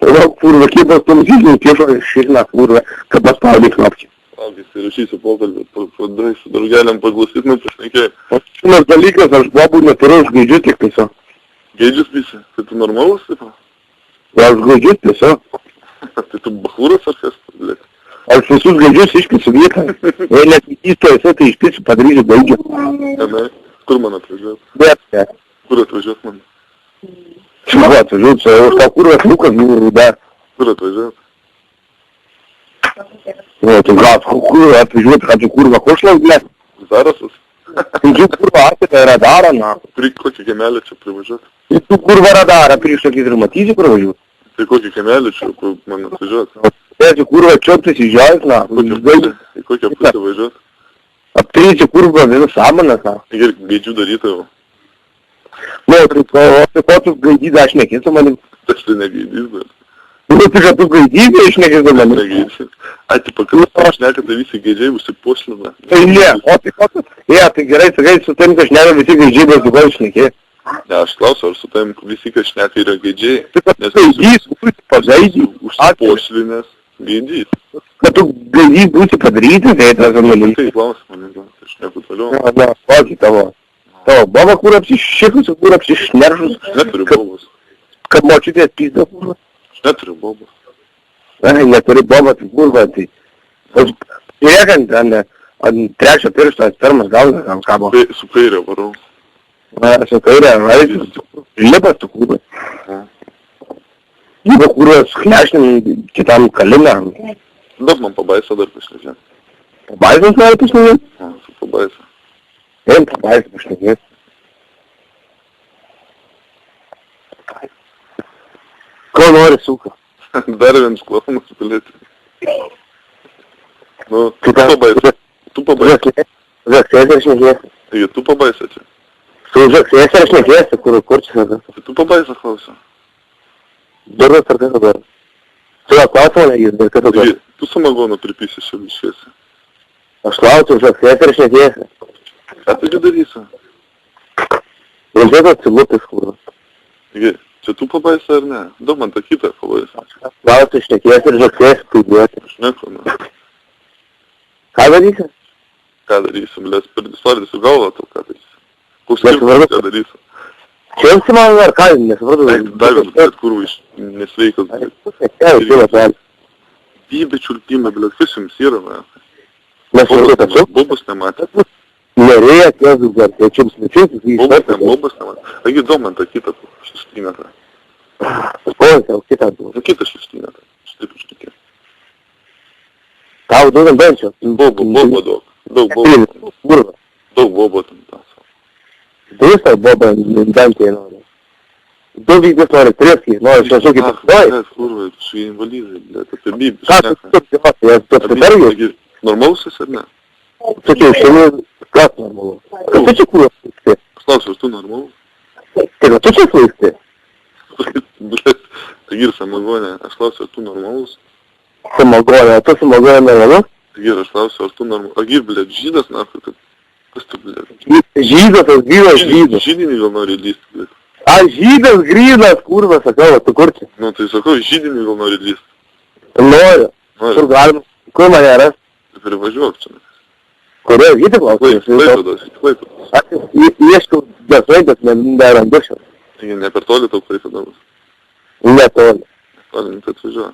Kurva, kitas tamsysis kišo šikną, kurva, kad paspaudė knapkį. Laukiai, tai rašysiu pokalbį, padarai su draugeliam paglastyt, man pašnekėjai. Vienas dalykas, aš bobų neturiu, aš gaidžiu tik tiesiog. Gaidžius visi, tai tu normalus, taip? Aš gaidžiu tiesiog. Tai tu bachūras ar kas, blėt? Aš visus gaidžius išpisiu vietą. Jei net įstojasi, tai išpisiu, padarysiu gaidžiu. Ne, kur man atvažiuot? Bet, ne. Kur atvažiuot man? Čia atvažiuot, už tą kurvas Lukas buvo rūda. Kur atvažiuot? Nu, tai gal, kur atvažiuot, kad tu kurva košlas, blėt? Zarasas? Tai tu kurva atėte radarą, na. Prie kokį kemelį čia privažiuot? Tai tu kurva radarą priešakyti ir matysi pravažiuot. Tai kokį kemelį čia, kur man atvažiuot? Tai kurva čioptis įžiūrės, na. Į kokią pusę važiuot? Aptryti kurva visą samanas, na. Ir gaidžių darytojų. Nu, tai ko tu gaidys, aš nekėsiu manim. Aš tai negaidys, bet. Nu, tai kad tu gaidys, aš nekėsiu manim. Negaidys. Ai, pakai, aš nekai, tai visi gaidžiai užsipuoslina. Tai ne, o tai ko tu? Tai gerai, sakai, su tavim, kad šneka visi gaidžiai, bet tu gal šnekė. Ne, aš klausiu, ar su tavim visi, kad šneka yra gaidžiai. Tai kad tu gaidys, būsi pažaidys. Užsipuoslinęs gaidys. Kad tu gaidys būsi padaryti, tai tas manim. Tai klausim manim, aš šneku toliau. Na, kokį tavo. Tavo boba, kur apsišikus, kur apsišneršus. Aš neturiu bobos. Kad močiutės pizda, kurva. Aš neturiu bobos. Ai, neturi boba, tai kurva, tai. Žiūrėkant, ant trečio piršto atspermas galva, ant kabo. Su kairė varau. Su kairė, lipas tu kurva. Lipa kurva, sklešnim kitam kalinam. Daug man pabaisa dar pašnekė. Pabaisas nori pašnekėti? Su pabaisa. Vien pabaisas pašnekėti. Ko nori, suka? Dar vienas klausimas, pilėti. Nu, tu pabaisa. Tu pabaisa. Žaksės ir šnekėsi. Taigi, tu pabaisa čia. Su žaksės ir šnekėsi, kur čia šnekėsi. Tai tu pabaisa klausia. Durdas ar kas dabar? Tu klausimą negis, bet kas dabar? Tu samagonu pripysi šią biškėsi. Aš klausiu žaksės ir šnekėsi. Ką tu darysi? Ir žiūrėk atsilutis, kurva. Taigi, čia tu pabaisa ar ne? Daug man tą kitą pabaisa. Klausiu šnekėsi ir žaksės studijuoti. Aš neku, ne. Ką darysi? Ką darysi, blės, spardysiu galvą tau, ką darysi. Koks skirtas, ką darysi. Čia esi man ar ką, nesupratau. Davėm, kad kurva iš nesveikas. Bybė čiulpime, blės, kas jums yra, ne? Bobas nematė. Nerėja, kėdus dar, tai čia smėčius, Bobas nematė. Agi, daug man tą kitą šestynetą. Oi, tau kitą du. Nu, kitą šestynetą. Štai ištikė. Tau duodam benčio. Bobo daug. Daug bobo. Kurva. Daug bobo tam tas. Tu vis tau bobo bentį nori. Du vykdys nori, treski, nori šešukį pasidoj. Ne, kurva, su invalidai, blėt, apie bybį. Ką tu apsimargi? Tu apsimargi? Normalusis ar ne? Tu čia šiandien kas normalu? Kad tu čia kurva svaisti? Aš klausiu, tu normalus? Tai kad tu čia svaisti? Blėt, taigi ir samagonė. Aš klausiu, ar tu normalus? Samagonė, tu samagonė normalus? Taigi ir aš klausiu, ar tu normalus? Agi, blėt, žydas, nahui, kad... Kas tu, blėt? Žydas, tas gyvas žydas. Žydinį gal nori lysti, blėt. A, žydas, grynas, kurva, sakau, tu kur čia? Nu, tai sakau, žydinį gal nori lysti. Noriu. Kur galima? Kur mane ras? Tai privažiuok čia. Kurioje vietą klausimas? Klaipėdos. Aš ieškau dažnai, bet nerandu šios. Taigi, ne per toli tau Klaipėdos. Netoli. Toli, tai atvažiuoja.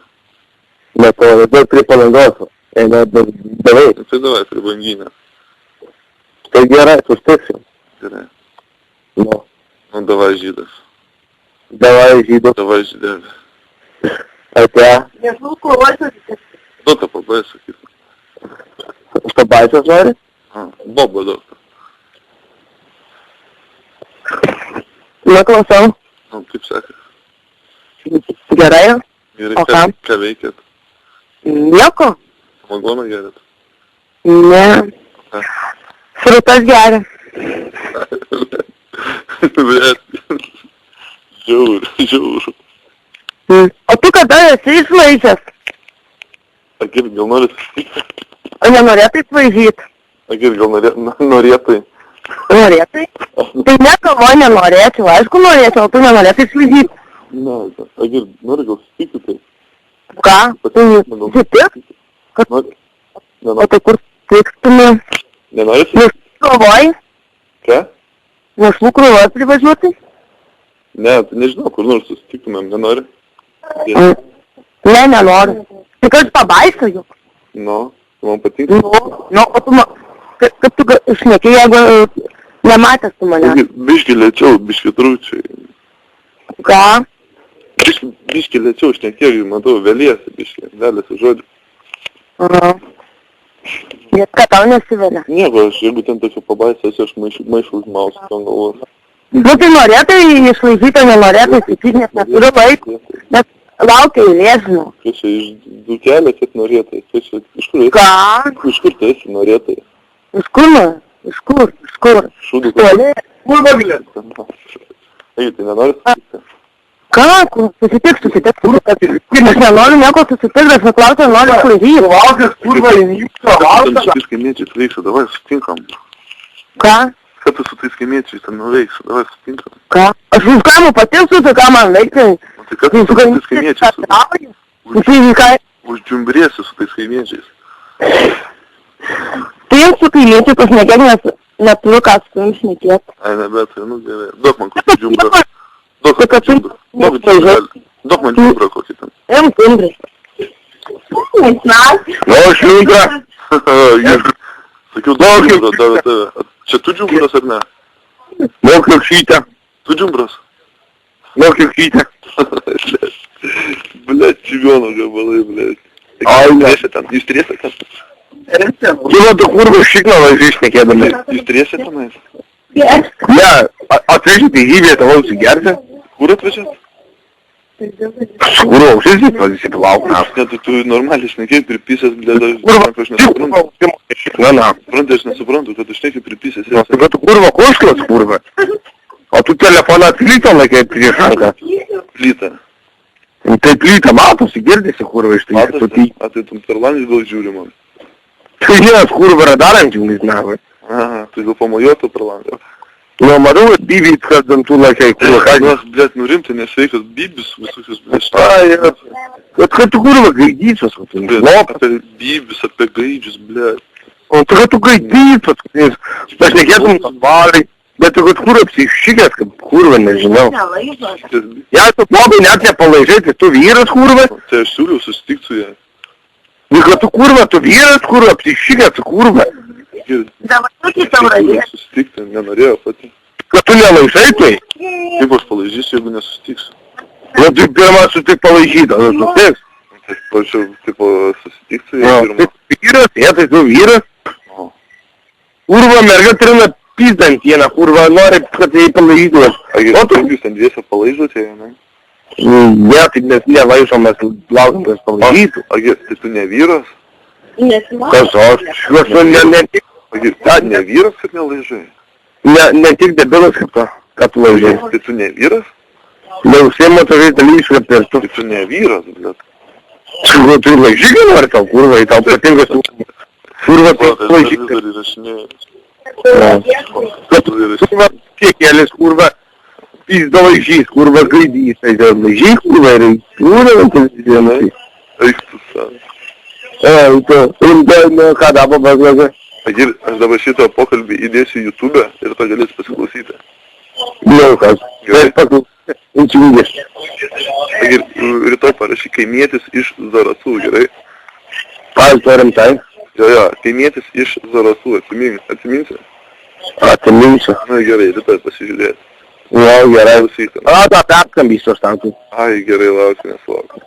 Netoli, daug prie Palangos. Eina davai. Tai davai, prie Banginės. Tai gerai, sustiksim. Gerai. Nu. Nu, davai žydas. Davai žydas. Davai žydelė. Ate. Nežinau, kovosiu. Nu, tą pabaisą kitą. Pabaisas nori? Bobo daug. Neklausau. Nu, kaip sekasi. Gerai? Gerai, O kam? ką veikėt? Nieko? Samagoną gerėt? Ne. Srutas geria. Bet, žiaur. O tu kada esi išvaizęs? Agir, gal norit susitikti? O nenorėtai išvaizyti? Agir, gal norėtai? Norėtai? Tai nekavo nenorėčiau, aišku norėčiau, o tu nenorėtai išvaizyti. Ne, Agir, nori gal susitikti tai? Ką? Tu nusipirk? O tai kur tikstumė? Nenorisi? Krūvoj? Ką? Našlų krūvoj privažiuoti? Ne, tai nežinau, kur nors susitiktumėm, nenori? Ne, nenoriu. Tik aš pabaisa juk. Nu, man patinka. Nu, o tu, kaip tu šneki, jeigu nematęs tu mane? Biški lėčiau, biški trūkčiai. Ką? Biški lėčiau, šnekėjau, matau, vėliesi, biški, vėliesi žodžiu. Aha. Bet ką tau nesivelia? Nieko, aš jeigu ten tokia pabaisas, aš maišau užmausiu ten galvos. Nu, tai norėtai išlaikyti, nenorėtai sakyti, nes neturiu laiko. Nes laukia eilė, žinau. Kas čia iš dukelio, kiek norėtai? Kas čia, iš kur esi? Ką? Iš kur tu esi norėtai? Iš kur, nu? Iš kur? Iš kur? Šūdų. Toli? Ei, tai nenori susitikti? Ką? Susitik. Aš nenoriu nieko susitikti, aš neklausiu, noriu klausyti. Valkas, kurva, Ten su tais kaimiečiais veiksi, davai sutinkam. Ką? Ką tu su tais kaimiečiais ten nuveiksi, davai sutinkam. Ką? Aš už ką man patiksiu, tai ką man veikti? Tai ką tu su tais kaimiečiais? Uždžiumbrėsi su tais kaimiečiais. Tai jau su kaimiečiai pašnekėk, nes neturiu ką su jums šnekėti. Ai, nebet, nu gerai. Duok man kokį džiumbrą. Duok man džiumbrą kokį ten. Jam timbrai. Nu, šliūdra. Sakiau, duok džiumbrą, davė tave. Čia tu džiumbras ar ne? Nu, kliukšytę. Tu džiumbras? Nu, kliukšytę. Блядь, чемпионов gabalai, blėt. Ai, ne. Jūs turėsite ten? Kilo tu kurva šiknalą išnekėdami. Jūs turėsite tenais? Ne, atvežite į vietą lausi gerti. Kur atvežėt? Kur ausis, visi palauk, na. Ne, tu normaliai šnekėjai pripysęs, blėt, aš Kurva, nesuprantu. Suprantu, aš nesuprantu, kad tu šnekėjai pripysęs. kad tu kurva košklas, kurva. O tu telefoną plytą laikai prieš ranką. Plytą. Tai plytą matosi, girdėsi kurva iš tai. Matosi? A, tai tu per langą gal žiūri man. Tai vienas kurva radarant jungis, na. Aha, tai gal pamojuotų per langą. Nu, matau, bibit, kad dantų laikai kurva. Mes, blėt, nurimti nesveikas bibis visokius, blėt. Ai, kad tu kurva gaidysios, Apie bibis, apie gaidžius, blėt. O tu kad tu gaidysios, aš nekėtum valiai. Bet tu kad kurva psichikės, kad kurva nežinau. Jei tu labai net nepalaižai, tai tu vyras kurva. Tai aš siūliau susitikti su ją. Ir kad tu kurva, tu vyras kurva, psichikės kurva. Susitikti, nenorėjau pati. Kad tu nelaižai tai. Kaip aš palaižysiu, jeigu nesusitiksiu? Nu, tai pirmą sutik palaižyti, o susitiks. Tai pačiau, tipo, susitikti su ją pirmą. Tai vyras, tai tu vyras. Kurva merga trina pizdant vieną, kurva nori, kad tai palaižytumės. O tu jūs ten dviese palaižote, ne? Ne, tai mes nelaižom, mes laukiam, kad palaižytų. Agi, tai tu ne vyras? Kas aš ne tik. Agi, ne vyras, kad nelaižai? Ne tik debilas, kad tu laižai. Tai tu ne vyras? Neužsiema tokiais dalykais, kad per tu. Tai tu ne vyras, blėt. Tu laižykai nori tau, kurva, tau patinka su... Kurva, tai laižykai. Dar įrašinėjau. Kad kurva, kiekėlis, kurva, pizda laižys, kurva, gaidys, tai laižyk, kurva, ir kurva, tai Eik tu savai. Ką dabar bazlaga? Agir, aš dabar šitą pokalbį įdėsiu į YouTube ir to galės pasiklausyti. Ne, kas. Tai paklausyti. Inčiūgės. Agir, rytoj parašy kaimietis iš Zarasų, gerai? Aš to rimtai. Jo, kaimietis iš Zarasų, atsiminsi? Atsiminsiu. Na gerai, rytoj pasižiūrėti. Jo, gerai. Klausyk. Da, perskambys aš tam. Ai, gerai, lauksiu, nesulaukiu.